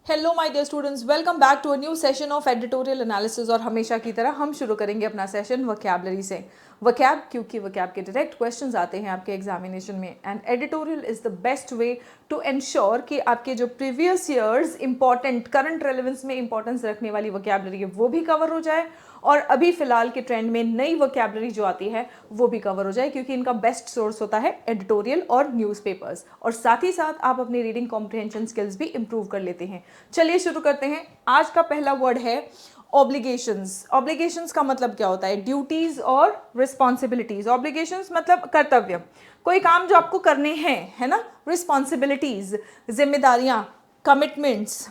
Hello my dear students, welcome back to a new session of editorial analysis. और हमेशा की तरह हम शुरू करेंगे अपना सेशन वोकैबुलरी से। वोकैब, क्योंकि वोकैब के डायरेक्ट क्वेश्चंस आते हैं आपके एग्जामिनेशन में, and editorial is the best way to ensure कि आपके जो previous years important current relevance में इंपॉर्टेंस रखने वाली वोकैबुलरी है वो भी कवर हो जाए, और अभी फिलहाल के ट्रेंड में नई वोकैबुलरी जो आती है वो भी कवर हो जाए, क्योंकि इनका बेस्ट सोर्स होता है एडिटोरियल और न्यूज़पेपर्स। और साथ ही साथ आप अपनी रीडिंग कॉम्प्रिहेंशन स्किल्स भी इंप्रूव कर लेते हैं। चलिए शुरू करते हैं। आज का पहला वर्ड है ऑब्लिगेशंस। ऑब्लिगेशंस का मतलब क्या होता है? ड्यूटीज और रिस्पॉन्सिबिलिटीज। ऑब्लिगेशंस मतलब कर्तव्य, कोई काम जो आपको करने हैं, है ना। रिस्पॉन्सिबिलिटीज, जिम्मेदारियां, कमिटमेंट्स।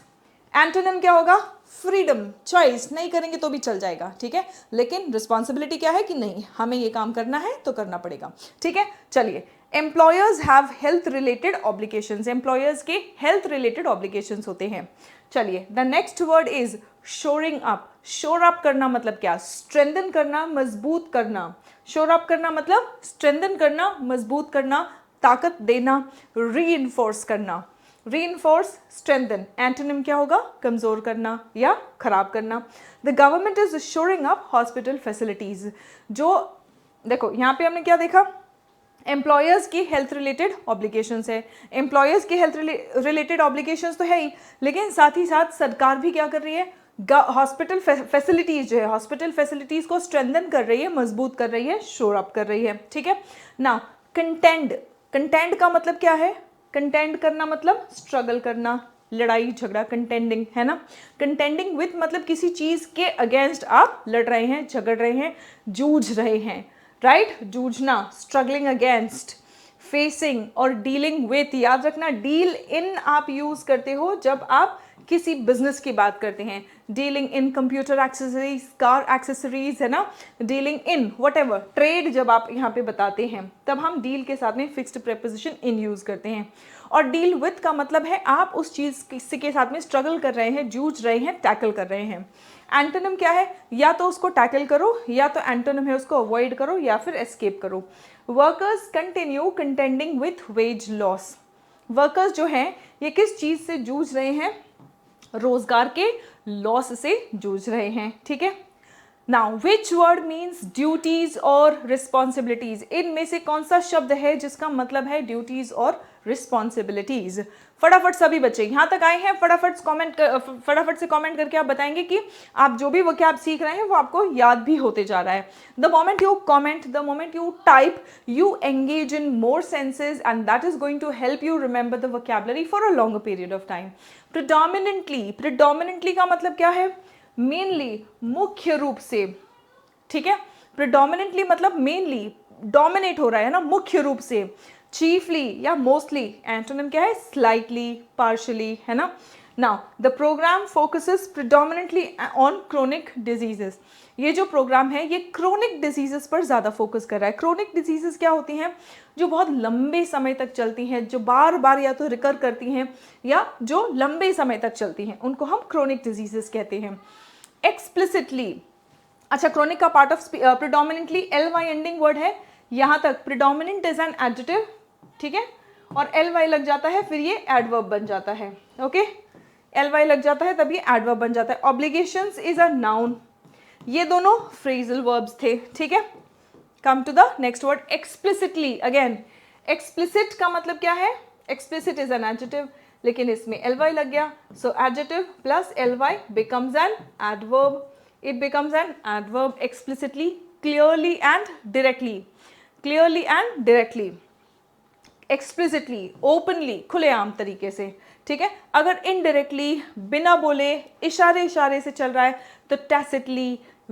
एंटोनिम क्या होगा? फ्रीडम, चॉइस, नहीं करेंगे तो भी चल जाएगा, ठीक है। लेकिन रिस्पॉन्सिबिलिटी क्या है कि नहीं, हमें ये काम करना है तो करना पड़ेगा, ठीक है। चलिए, employers have health related obligations. Employers के हेल्थ रिलेटेड ऑब्लिगेशंस होते हैं। चलिए, the next word is shoring up. शोर अप करना मतलब क्या? स्ट्रेंथन करना, मजबूत करना। शोर अप करना मतलब स्ट्रेंथन करना, मजबूत करना, ताकत देना, रीइंफोर्स करना। Reinforce, strengthen. एंटोनिम क्या होगा? कमजोर करना या खराब करना। The government is shoring up hospital facilities. जो देखो यहाँ पे हमने क्या देखा? एम्प्लॉयर्स की हेल्थ रिलेटेड ऑब्लिगेशंस है। एम्प्लॉयर्स की हेल्थ रिलेटेड ऑब्लिगेशंस तो है ही, लेकिन साथ ही साथ सरकार भी क्या कर रही है? हॉस्पिटल फैसिलिटीज जो है, हॉस्पिटल फैसिलिटीज को स्ट्रेंथन कर रही है, मजबूत कर रही है, शोर अप कर रही है, ठीक है ना। कंटेंड, कंटेंड का मतलब क्या है? कंटेंड करना मतलब स्ट्रगल करना, लड़ाई झगड़ा, कंटेंडिंग, है ना। कंटेंडिंग विथ मतलब किसी चीज के अगेंस्ट आप लड़ रहे हैं, झगड़ रहे हैं, जूझ रहे हैं, राइट। जूझना, स्ट्रगलिंग अगेंस्ट। फेसिंग और डीलिंग विथ, याद रखना डील इन आप यूज करते हो जब आप किसी बिजनेस की बात करते हैं। Dealing in computer accessories, car accessories, है ना। Dealing in what ever, trade जब आप यहाँ पे बताते हैं तब हम डील के साथ में फिक्स्ड प्रेपोजिशन इन यूज करते हैं। और डील विथ का मतलब है आप उस चीज के साथ में स्ट्रगल कर रहे हैं, जूझ रहे हैं, टैकल कर रहे हैं। एंटोनिम क्या है? या तो उसको टैकल करो, या तो एंटोनिम है उसको अवॉइड करो, या फिर एस्केप करो। Workers continue contending with wage loss. Workers जो हैं ये किस चीज से जूझ रहे हैं? रोजगार के लॉस से जूझ रहे हैं, ठीक है। Now which word means duties और रिस्पॉन्सिबिलिटीज। इनमें से कौन सा शब्द है जिसका मतलब है ड्यूटीज और रिस्पॉन्सिबिलिटीज? फटाफट सभी बच्चे यहाँ तक आए हैं, फटाफट से कमेंट करके आप बताएंगे कि आप जो भी वोकैब सीख रहे हैं वो आपको याद भी होते जा रहा है। The moment you comment, the moment you type, you engage in more senses, and that is going to help you remember the vocabulary for a longer period of time. Predominantly, predominantly का मतलब क्या है? Mainly, मुख्य रूप से, ठीक है। Predominantly मतलब मेनली, डोमिनेट हो रहा है ना, मुख्य रूप से। चीफली या मोस्टली, एंटोनिम क्या है? स्लाइटली, पार्शली, है ना। Now the programme focuses predominantly on chronic diseases. ये जो प्रोग्राम है ये क्रोनिक डिजीजेस पर ज़्यादा फोकस कर रहा है। क्रोनिक डिजीजेस क्या होती हैं? जो बहुत लंबे समय तक चलती हैं, जो बार बार या तो रिकर करती हैं या जो लंबे समय तक चलती हैं, उनको हम क्रोनिक डिजीजेस कहते हैं। एक्सप्लिसिटली, अच्छा, क्रोनिक का part of predominantly L Y ending word है, यहां तक प्रिडोमिनेंट इज एन एडजेक्टिव, ठीक है, और एल वाई लग जाता है फिर ये एडवर्ब बन जाता है, ओके। एल वाई लग जाता है तब ये एडवर्ब बन जाता है। ऑब्लिगेशंस इज अ नाउन, ये दोनों फ्रेजल वर्ब्स थे, ठीक है। Come to the next word, explicitly. Again explicit का मतलब क्या है? एक्सप्लिसिट इज एन एडजेक्टिव, लेकिन इसमें एल वाई लग गया, so adjective plus L Y becomes an adverb. It becomes an adverb explicitly, clearly and directly. Clearly and directly. Explicitly, openly, खुलेआम तरीके से, ठीक है। अगर indirectly, बिना बोले, इशारे इशारे से चल रहा है तो tacitly,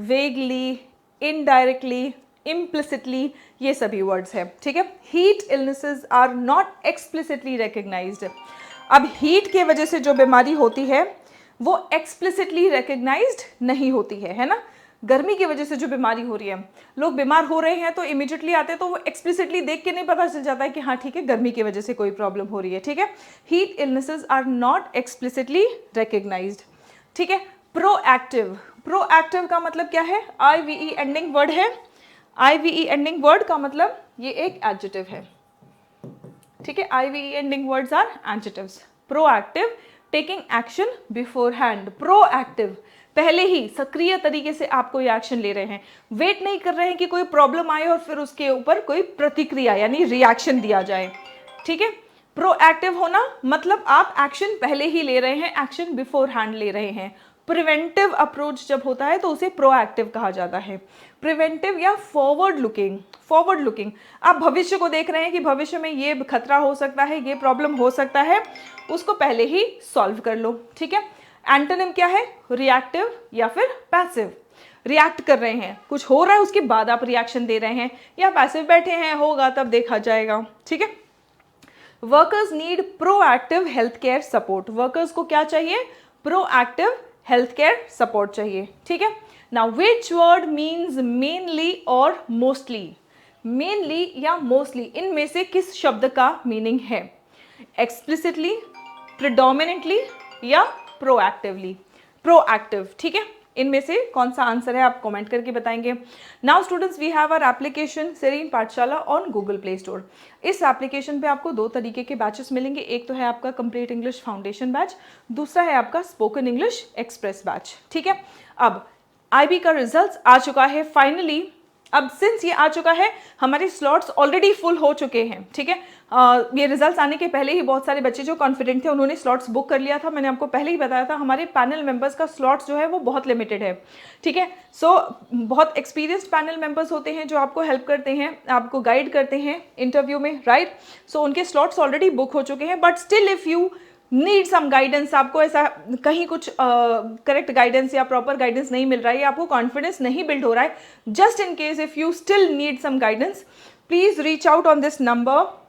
vaguely, indirectly, implicitly, ये सभी वर्ड्स हैं, ठीक है। Heat illnesses are not explicitly recognized. अब हीट के वजह से जो बीमारी होती है वो एक्सप्लिसिटली रिकग्नाइज्ड नहीं होती है ना। गर्मी की वजह से जो बीमारी हो रही है, लोग बीमार हो रहे हैं तो इमीडिएटली आते हैं तो वो एक्सप्लिसिटली देख के नहीं पता चल जाता है कि हाँ ठीक है गर्मी की वजह से कोई प्रॉब्लम हो रही है, ठीक है। Heat illnesses are not explicitly recognised, ठीक है। प्रोएक्टिव, प्रोएक्टिव का मतलब क्या है? IVE एंडिंग वर्ड है। IVE एंडिंग वर्ड का मतलब ये एक एडजेक्टिव है, ठीक है। IVE ending words are adjectives. Proactive taking action beforehand, proactive, पहले ही सक्रिय तरीके से आप कोई एक्शन ले रहे हैं, वेट नहीं कर रहे हैं कि कोई प्रॉब्लम आए और फिर उसके ऊपर कोई प्रतिक्रिया यानी रिएक्शन दिया जाए, ठीक है। प्रोएक्टिव होना मतलब आप एक्शन पहले ही ले रहे हैं, एक्शन बिफोर हैंड ले रहे हैं। प्रिवेंटिव अप्रोच जब होता है तो उसे प्रोएक्टिव कहा जाता है। प्रिवेंटिव या फॉरवर्ड लुकिंग, आप भविष्य को देख रहे हैं कि भविष्य में ये खतरा हो सकता है, ये प्रॉब्लम हो सकता है, उसको पहले ही सॉल्व कर लो, ठीक है। एंटोनिम क्या है? रिएक्टिव या फिर पैसिव। रिएक्ट कर रहे हैं, कुछ हो रहा है उसके बाद आप रिएक्शन दे रहे हैं, या पैसिव बैठे हैं, होगा तब देखा जाएगा, ठीक है। Workers need proactive health care support, workers को क्या चाहिए? प्रोएक्टिव हेल्थ केयर सपोर्ट चाहिए, ठीक है। Now which word means mainly और मोस्टली? मेनली या मोस्टली, इनमें से किस शब्द का मीनिंग है? एक्सप्लिसिटली, प्रिडोमिनेंटली या प्रोएक्टिवली? प्रोएक्टिव, ठीक है। इनमें से कौन सा आंसर है आप कमेंट करके बताएंगे। Now students, we have our application Serene Pathshala on Google Play Store. इस एप्लीकेशन पे आपको दो तरीके के बैचेस मिलेंगे, एक तो है आपका कंप्लीट इंग्लिश फाउंडेशन बैच, दूसरा है आपका स्पोकन इंग्लिश एक्सप्रेस बैच, ठीक है। अब IB का रिजल्ट आ चुका है फाइनली। अब सिंस ये आ चुका है, हमारे स्लॉट्स ऑलरेडी फुल हो चुके हैं, ठीक है। ये रिजल्ट्स आने के पहले ही बहुत सारे बच्चे जो कॉन्फिडेंट थे उन्होंने स्लॉट्स बुक कर लिया था। मैंने आपको पहले ही बताया था हमारे पैनल मेंबर्स का स्लॉट्स जो है वो बहुत लिमिटेड है, ठीक है। सो बहुत एक्सपीरियंस्ड पैनल मेंबर्स होते हैं जो आपको हेल्प करते हैं, आपको गाइड करते हैं इंटरव्यू में, राइट। सो उनके स्लॉट्स ऑलरेडी बुक हो चुके हैं, but still if you need some guidance, आपको ऐसा कहीं कुछ करेक्ट गाइडेंस या प्रॉपर गाइडेंस नहीं मिल रहा है, या आपको कॉन्फिडेंस नहीं बिल्ड हो रहा है, just in case if you still need some guidance, please reach out on this number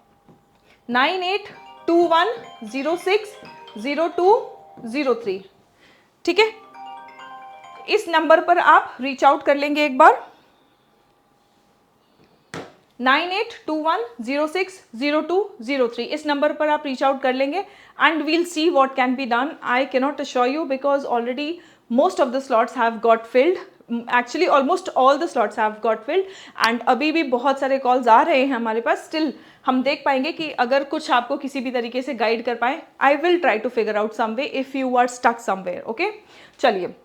9821060203, ठीक है। इस नंबर पर आप रीच आउट कर लेंगे एक बार, 9821060203, इस नंबर पर आप रीच आउट कर लेंगे and we'll see what can be done. I cannot assure you because already most of the slots have got filled, actually almost all the slots have got filled and अभी भी बहुत सारे calls आ रहे हैं हमारे पास। Still हम देख पाएंगे कि अगर कुछ आपको किसी भी तरीके से गाइड कर पाए, I will try to figure out some way if you are stuck somewhere, okay. चलिए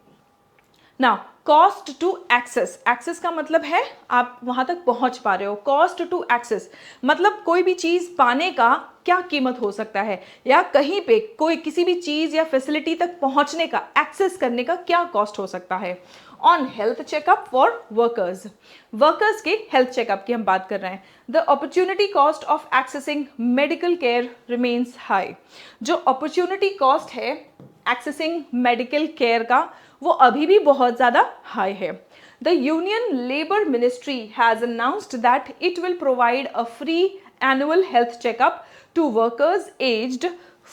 ना, कॉस्ट टू एक्सेस, एक्सेस का मतलब है आप वहां तक पहुंच पा रहे हो। कॉस्ट टू एक्सेस मतलब कोई भी चीज पाने का क्या कीमत हो सकता है, या कहीं पे कोई किसी भी चीज या फैसिलिटी तक पहुंचने का, एक्सेस करने का क्या कॉस्ट हो सकता है। On health checkup for workers, workers के हेल्थ चेकअप की हम बात कर रहे हैं। The opportunity cost of accessing medical care remains high, जो अपॉर्चुनिटी कॉस्ट है एक्सेसिंग मेडिकल केयर का वो अभी भी बहुत ज़्यादा हाई है। The union labour ministry has announced that it will provide a free annual health checkup to workers aged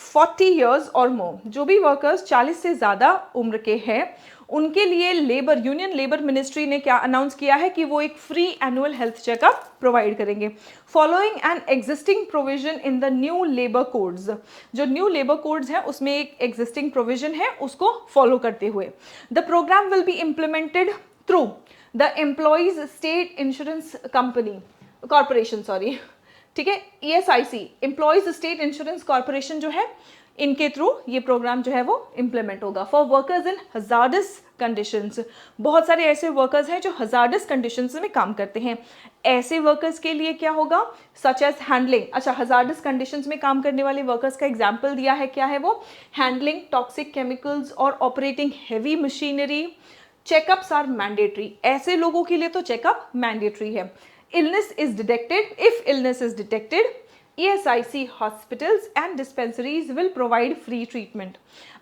40 years और मोर, जो भी वर्कर्स 40 से ज़्यादा उम्र के हैं उनके लिए यूनियन लेबर मिनिस्ट्री ने क्या अनाउंस किया है कि वो एक free annual health checkup provide करेंगे, following an existing provision in the new labour codes. जो न्यू लेबर कोड्स हैं उसमें एक एग्जिस्टिंग प्रोविजन है, उसको फॉलो करते हुए the programme will be implemented through the employees state insurance company corporation, sorry, ठीक है, ESIC, employees state insurance corporation जो है, इनके थ्रू ये प्रोग्राम जो है वो इम्प्लीमेंट होगा। For workers in hazardous conditions, बहुत सारे ऐसे वर्कर्स हैं जो हजार्डस कंडीशंस में काम करते हैं, ऐसे वर्कर्स के लिए क्या होगा, सच एज हैंडलिंग। अच्छा, हजार्डस कंडीशंस में काम करने वाले वर्कर्स का एग्जाम्पल दिया है, क्या है वो, हैंडलिंग टॉक्सिक केमिकल्स और operating heavy machinery. Checkups are mandatory, ऐसे लोगों के लिए तो चेकअप मैंडेटरी है। Illness is detected, if illness is detected ESIC hospitals and dispensaries will provide free treatment।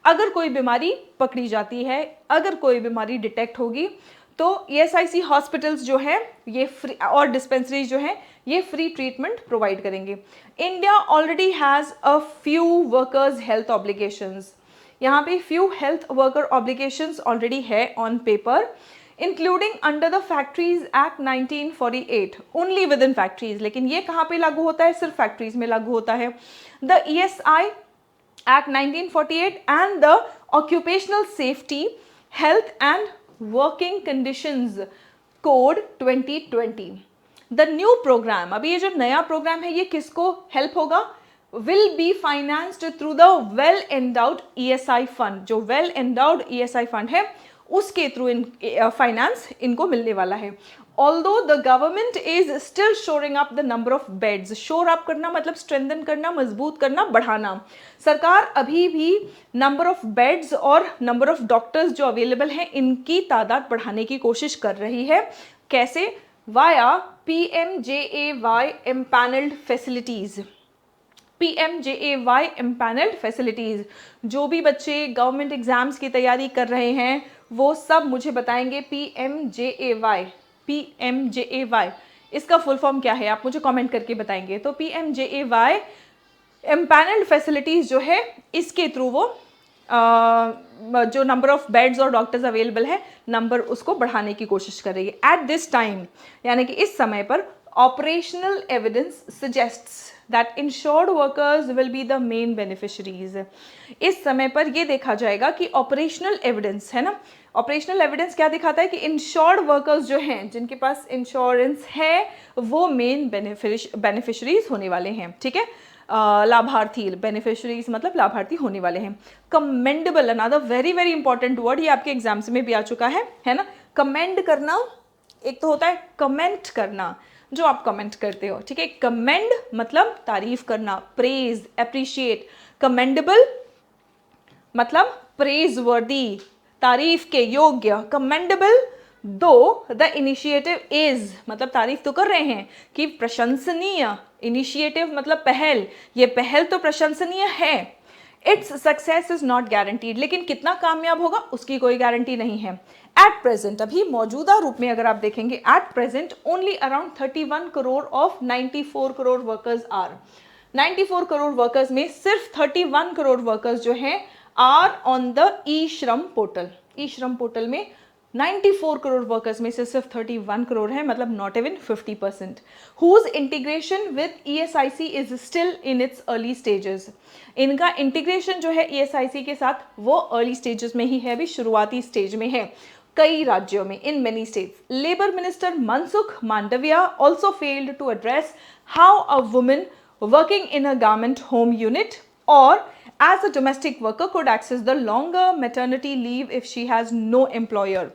अगर कोई बीमारी पकड़ी जाती है, अगर कोई बीमारी डिटेक्ट होगी तो ESIC हॉस्पिटल्स जो है ये फ्री, और डिस्पेंसरीज जो है ये फ्री ट्रीटमेंट प्रोवाइड करेंगे। India already has a few workers health obligations, यहाँ पे few health worker obligations already है on paper, including under the factories act 1948 only within factories. लेकिन ये कहाँ पे लागू होता है, सिर्फ फैक्ट्रीज में लागू होता है। The ESI act 1948 and the occupational safety health and working conditions code 2020। The new programme, अभी ये जो नया प्रोग्राम है ये किसको हेल्प होगा, will be financed through the well endowed ESI fund. जो well endowed ESI fund है उसके थ्रू फाइनेंस इनको मिलने वाला है. Although the government is still shoring up the number of beds. shore up करना मतलब strengthen करना, मजबूत करना, बढ़ाना. सरकार अभी भी number of beds और number of doctors जो available हैं इनकी तादाद बढ़ाने की कोशिश कर रही है. कैसे? Via PMJAY empaneled facilities. PMJAY empaneled facilities. जो भी बच्चे गवर्नमेंट एग्जाम्स की तैयारी कर रहे हैं वो सब मुझे बताएंगे PMJAY. PMJAY इसका फुल फॉर्म क्या है आप मुझे कमेंट करके बताएंगे. तो PMJAY empaneled facilities जो है इसके थ्रू वो जो नंबर ऑफ बेड्स और डॉक्टर्स अवेलेबल है नंबर उसको बढ़ाने की कोशिश कर रही है. एट दिस टाइम यानी कि इस समय पर operational evidence suggests that insured workers will be the main beneficiaries. इस समय पर ये देखा जाएगा कि ऑपरेशनल एविडेंस है ना, ऑपरेशनल एविडेंस क्या दिखाता है कि इंश्योर्ड वर्कर्स जो हैं जिनके पास इंश्योरेंस है वो मेन बेनिफिशरीज होने वाले हैं. ठीक है, लाभार्थी, बेनिफिशरीज मतलब लाभार्थी होने वाले हैं. Commendable, another very very important word, ये आपके एग्जाम्स में भी आ चुका है ना. कमेंड करना एक तो होता है कमेंट करना जो आप कमेंट करते हो. ठीक है, कमेंड मतलब तारीफ करना, प्रेज, अप्रिशिएट. कमेंडेबल मतलब प्रेज वर्दी, तारीफ के योग्य. कमेंडेबल दो द इनिशिएटिव इज मतलब तारीफ तो कर रहे हैं कि प्रशंसनीय. इनिशिएटिव मतलब पहल, ये पहल तो प्रशंसनीय है. Its success is not guaranteed, लेकिन कितना कामयाब होगा उसकी कोई गारंटी नहीं है. एट प्रेजेंट, अभी मौजूदा रूप में अगर आप देखेंगे, at present only around 31 crore of 94 crore workers are. 94 crore workers में सिर्फ 31 करोड़ वर्कर्स जो हैं आर ऑन द ई श्रम पोर्टल. ई श्रम पोर्टल में 94 करोड़ वर्कर्स में से सिर्फ 31 करोड़ है, मतलब not even 50%. Whose integration with ESIC is still in its early stages. इनका इंटीग्रेशन जो है ESIC के साथ वो अर्ली स्टेजेस में ही है, अभी शुरुआती स्टेज में है कई राज्यों में, in many states. Labour minister Mansukh Mandaviya also failed to address how a woman working in a garment home unit or as a domestic worker could access the longer maternity leave if she has no employer.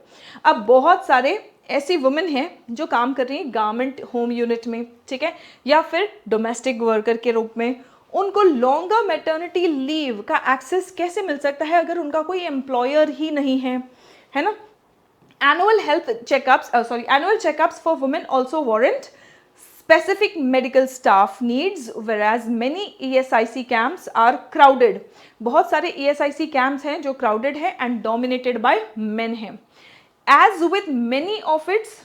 अब बहुत सारे ऐसी women हैं जो काम कर रही हैं गारमेंट होम यूनिट में, ठीक है, या फिर डोमेस्टिक वर्कर के रूप में. उनको लॉन्गर मैटर्निटी लीव का एक्सेस कैसे मिल सकता है अगर उनका कोई एम्प्लॉयर ही नहीं है ना. Annual checkups for women also warrant specific medical staff needs, whereas many ESIC camps are crowded. बहुत सारे ESIC camps हैं जो crowded है and dominated by men हैं. As with many of its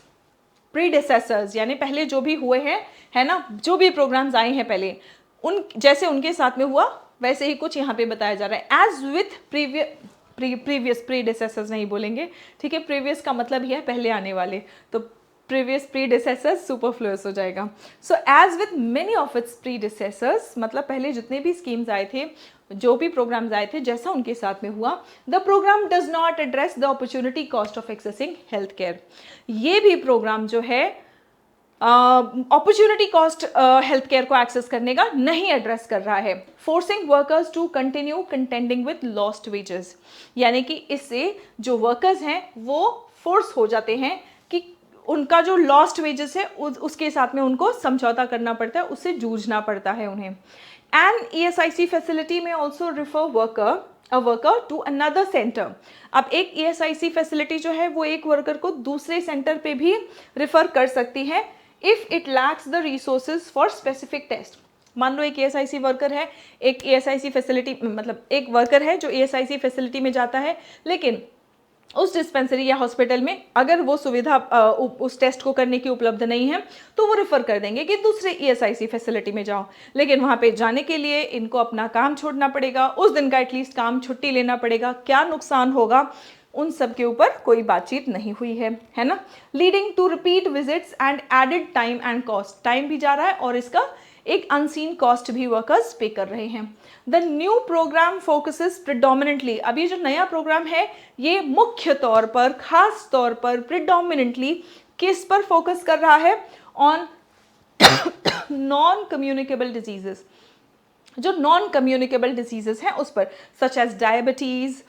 predecessors, यानी पहले जो भी हुए हैं, है ना, जो भी programs आए हैं पहले, उन जैसे उनके साथ में हुआ वैसे ही कुछ यहाँ पे बताया जा रहा है. As with previous predecessors नहीं बोलेंगे, ठीक है, previous का मतलब ही है पहले आने वाले, तो previous predecessors superfluous हो जाएगा. So as with many of its predecessors, मतलब पहले जितने भी स्कीम्स आए थे, जो भी प्रोग्राम्स आए थे, जैसा उनके साथ में हुआ, the program does not address the opportunity cost of accessing health care. ये भी प्रोग्राम जो है अपॉर्चुनिटी कॉस्ट हेल्थ केयर को एक्सेस करने का नहीं एड्रेस कर रहा है. Forcing workers to continue contending with lost wages, यानी कि इससे जो वर्कर्स हैं वो फोर्स हो जाते हैं कि उनका जो लॉस्ट वेजेस है उसके साथ में उनको समझौता करना पड़ता है, उससे जूझना पड़ता है उन्हें. एंड ESIC फैसिलिटी में also refer a worker to another centre. अब एक ESIC फैसिलिटी जो है वो एक वर्कर को दूसरे सेंटर पे भी रिफर कर सकती है if it lacks the resources for specific test. मान लो एक ESIC वर्कर है, एक ESIC फैसिलिटी मतलब एक वर्कर है जो ESIC फैसिलिटी में जाता है, लेकिन उस डिस्पेंसरी या हॉस्पिटल में अगर वो सुविधा उस टेस्ट को करने की उपलब्ध नहीं है तो वो रेफर कर देंगे कि दूसरे ESIC फैसिलिटी में जाओ. लेकिन वहाँ पे जाने के लिए इनको अपना काम छोड़ना पड़ेगा, उस दिन का एटलीस्ट काम छुट्टी लेना पड़ेगा. क्या नुकसान होगा उन सब के ऊपर कोई बातचीत नहीं हुई है ना. Leading to repeat visits and added time and cost. Time भी जा रहा है और इसका एक अनसीन कॉस्ट भी वर्कर्स पे कर रहे हैं. The new programme focuses predominantly. अब ये जो नया प्रोग्राम है ये मुख्य तौर पर, खास तौर पर, प्रिडोमिनेंटली किस पर फोकस कर रहा है? On non communicable diseases. जो नॉन कम्युनिकेबल डिजीजेस हैं उस पर, सच एज डायबिटीज,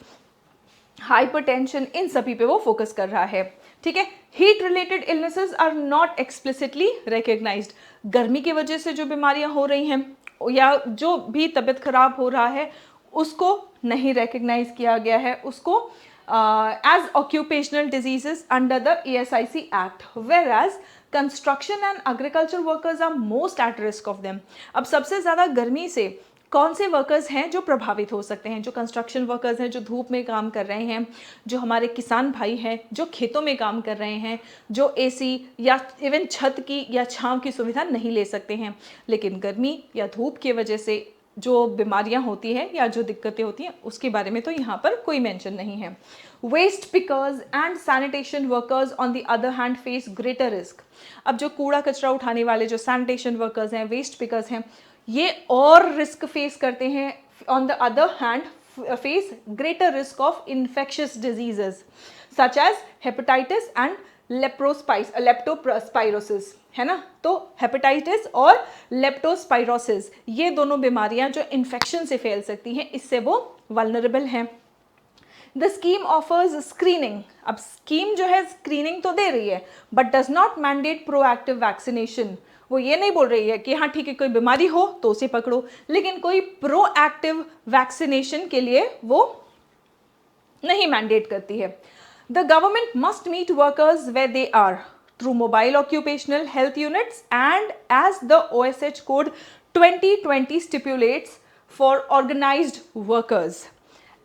हाइपरटेंशन, इन सभी पे वो फोकस कर रहा है। ठीक है, heat related illnesses are not explicitly recognised. गर्मी की वजह से जो बीमारियां हो रही हैं या जो भी तबीयत खराब हो रहा है उसको नहीं रिकग्नाइज किया गया है, उसको as occupational diseases under the ESIC act, whereas construction and agriculture workers are most at risk of them. अब सबसे ज़्यादा गर्मी से कौन से वर्कर्स हैं जो प्रभावित हो सकते हैं? जो कंस्ट्रक्शन वर्कर्स हैं, जो धूप में काम कर रहे हैं, जो हमारे किसान भाई हैं, जो खेतों में काम कर रहे हैं, जो AC या इवन छत की या छांव की सुविधा नहीं ले सकते हैं, लेकिन गर्मी या धूप की वजह से जो बीमारियां होती हैं या जो दिक्कतें होती हैं उसके बारे में तो यहाँ पर कोई मेंशन नहीं है। Waste pickers and sanitation workers on the other hand face greater risk. अब जो कूड़ा कचरा उठाने वाले जो सैनिटेशन वर्कर्स हैं, वेस्ट पिकर्स हैं, ये और रिस्क फेस करते हैं। On the other hand face greater risk of infectious diseases such as hepatitis and leptospirosis, है ना। तो हेपेटाइटिस और लेप्टोस्पाइरोसिस ये दोनों बीमारियां जो इन्फेक्शन से फैल सकती हैं, इससे वो वल्नरेबल हैं। The scheme offers screening. अब स्कीम जो है स्क्रीनिंग तो दे रही है but does not mandate proactive vaccination. वो ये नहीं बोल रही है कि हाँ ठीक है कोई बीमारी हो तो उसे पकड़ो, लेकिन कोई प्रोएक्टिव वैक्सीनेशन के लिए वो नहीं मैंडेट करती है। The government must meet workers where they are through mobile occupational health units and as the OSH code 2020 stipulates for organised workers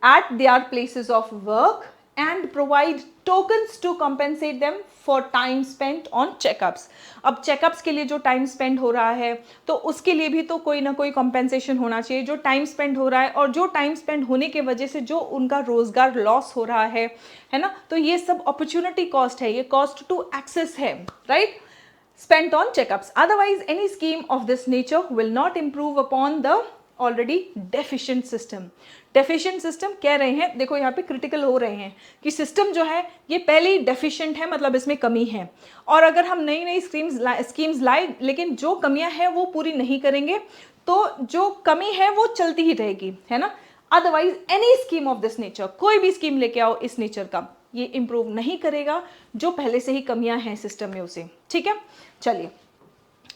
at their places of work and provide tokens to compensate them for time spent on checkups। अब checkups के लिए जो time spend हो रहा है तो उसके लिए भी तो कोई ना कोई compensation होना चाहिए। जो time spend हो रहा है और जो time spend होने के वजह से जो उनका रोजगार लॉस हो रहा है ना, तो ये सब opportunity cost है, ये cost to access है, right? Spent on checkups, otherwise any scheme of this nature will not improve upon the already deficient system. Deficient system कह रहे हैं, देखो यहाँ पे क्रिटिकल हो रहे हैं कि सिस्टम जो है ये पहले ही डेफिशिएंट है, मतलब इसमें कमी है। और अगर हम नई नई स्कीम्स लाए लेकिन जो कमियां हैं वो पूरी नहीं करेंगे तो जो कमी है वो चलती ही रहेगी, है ना। Otherwise any scheme of this nature, कोई भी स्कीम लेके आओ इस नेचर का, ये इंप्रूव नहीं करेगा जो पहले से ही कमियां हैं सिस्टम में उसे। ठीक है, चलिए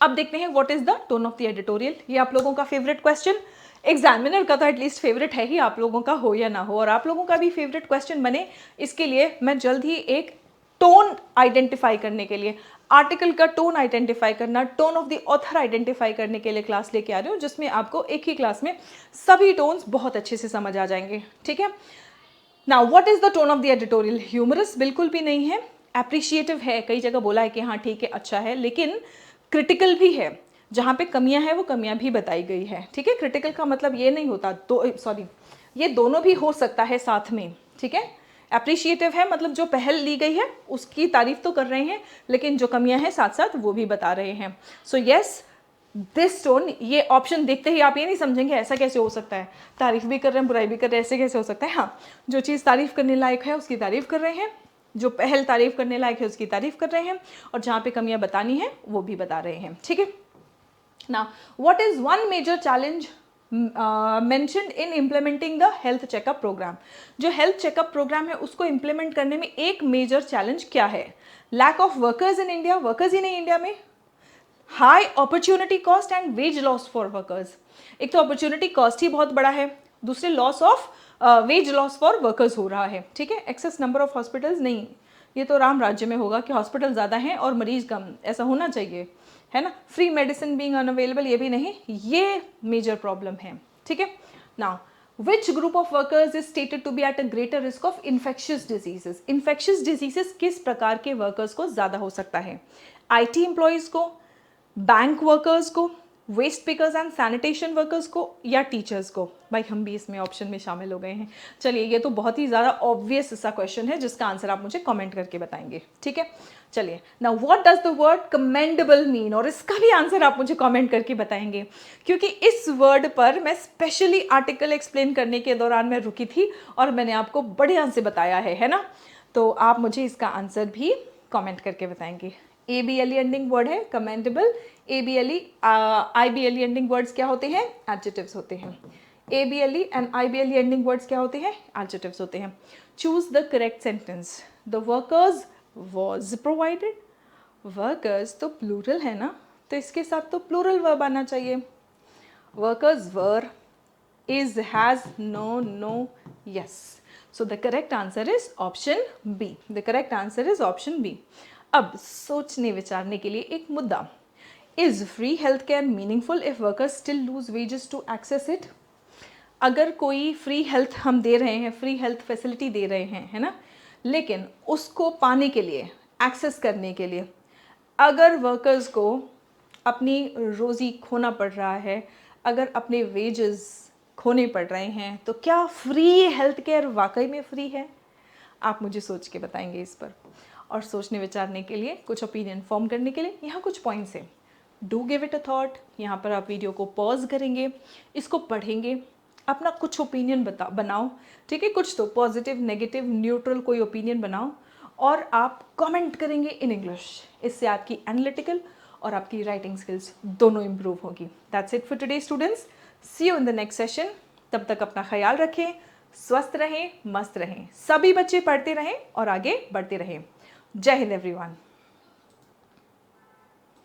अब देखते हैं what is the tone of the editorial. ये आप लोगों का फेवरेट क्वेश्चन, एग्जामिनर का तो एटलीस्ट फेवरेट है ही, आप लोगों का हो या ना हो, और आप लोगों का भी फेवरेट क्वेश्चन बने इसके लिए मैं जल्द ही एक टोन आइडेंटिफाई करने के लिए, आर्टिकल का टोन आइडेंटिफाई करना, tone of the author identify करने के लिए क्लास लेके आ रही हूँ, जिसमें आपको एक ही क्लास में सभी टोन्स बहुत अच्छे से समझ आ जाएंगे। ठीक है, now what is the tone of the editorial? Humorous बिल्कुल भी नहीं है, एप्रिशिएटिव है, कई जगह बोला है कि हाँ ठीक है अच्छा है, लेकिन क्रिटिकल भी है, जहाँ पे कमियां हैं वो कमियां भी बताई गई है। ठीक है, क्रिटिकल का मतलब ये नहीं होता ये दोनों भी हो सकता है साथ में। ठीक है, एप्रिशिएटिव है मतलब जो पहल ली गई है उसकी तारीफ तो कर रहे हैं, लेकिन जो कमियां हैं साथ साथ वो भी बता रहे हैं। सो यस, दिस टोन, ये ऑप्शन देखते ही आप ये नहीं समझेंगे ऐसा कैसे हो सकता है, तारीफ भी कर रहे हैं बुराई भी कर रहे हैं, ऐसे कैसे हो सकता है। हाँ, जो चीज़ तारीफ करने लायक है उसकी तारीफ कर रहे हैं, जो पहल तारीफ करने लायक है उसकी तारीफ कर रहे हैं, और जहाँ पे कमियां बतानी है वो भी बता रहे हैं। ठीक है, now what is one major challenge mentioned in implementing the health checkup programme? जो हेल्थ चेकअप प्रोग्राम है उसको इम्प्लीमेंट करने में एक मेजर चैलेंज क्या है? Lack of workers in India, workers ही नहीं इंडिया में, high opportunity cost and wage loss for workers. एक तो अपॉर्चुनिटी कॉस्ट ही बहुत बड़ा है, दूसरे loss of wage loss for workers हो रहा है। ठीक है, एक्सेस नंबर ऑफ हॉस्पिटल्स नहीं, ये तो राम राज्य में होगा कि हॉस्पिटल ज़्यादा हैं और मरीज कम, ऐसा होना चाहिए, है ना। फ्री मेडिसिन बीइंग अनअवेलेबल, ये भी नहीं, ये मेजर प्रॉब्लम है। ठीक है, now which group of workers is stated to be at a greater risk of infectious diseases? Infectious diseases किस प्रकार के वर्कर्स को ज़्यादा हो सकता है? IT एम्प्लॉयज़ को, बैंक वर्कर्स को, waste pickers and sanitation workers को, या टीचर्स को? भाई हम भी इसमें ऑप्शन में शामिल हो गए हैं। चलिए, ये तो बहुत ही ज़्यादा ऑब्वियस सा क्वेश्चन है जिसका आंसर आप मुझे कमेंट करके बताएंगे। ठीक है, चलिए, now what does the word commendable mean? और इसका भी आंसर आप मुझे कमेंट करके बताएंगे, क्योंकि इस वर्ड पर मैं स्पेशली आर्टिकल एक्सप्लेन करने के दौरान मैं रुकी थी और मैंने आपको बढ़िया से बताया है ना। तो आप मुझे इसका आंसर भी कमेंट करके बताएंगे। ABLE एंडिंग वर्ड है commendable, ABLE IBLE ending words क्या होते हैं? एडजेक्टिव्स होते हैं। ABLE and IBLE ending words क्या होते हैं? एडजेक्टिव्स होते हैं। Choose the correct sentence. The workers was provided, workers तो प्लूरल है ना, तो इसके साथ तो प्लूरल वर्ब आना चाहिए। Workers were, is, has, no, yes. So the correct answer is option B. The correct answer is option B. अब सोचने विचारने के लिए एक मुद्दा, is free healthcare meaningful if workers still lose wages to access it? अगर कोई free health हम दे रहे हैं, फ्री हेल्थ फैसिलिटी दे रहे हैं, है ना, लेकिन उसको पाने के लिए, एक्सेस करने के लिए अगर वर्कर्स को अपनी रोज़ी खोना पड़ रहा है, अगर अपने वेजेस खोने पड़ रहे हैं, तो क्या फ्री हेल्थ केयर वाकई में फ्री है? आप मुझे सोच के बताएंगे इस पर। और सोचने विचारने के लिए, कुछ ओपिनियन फॉर्म करने के लिए यहाँ कुछ पॉइंट्स हैं। Do give it a thought. यहाँ पर आप वीडियो को पॉज करेंगे, इसको पढ़ेंगे, अपना कुछ ओपिनियन बनाओ, ठीक है, कुछ तो पॉजिटिव, नेगेटिव, न्यूट्रल कोई ओपिनियन बनाओ और आप कमेंट करेंगे इन इंग्लिश। इससे आपकी एनालिटिकल और आपकी राइटिंग स्किल्स दोनों इंप्रूव होगी। That's it for today students, see you in the next session. तब तक अपना ख्याल रखें, स्वस्थ रहें, मस्त रहें, सभी बच्चे पढ़ते रहें और आगे बढ़ते रहें। जय हिंद एवरीवन।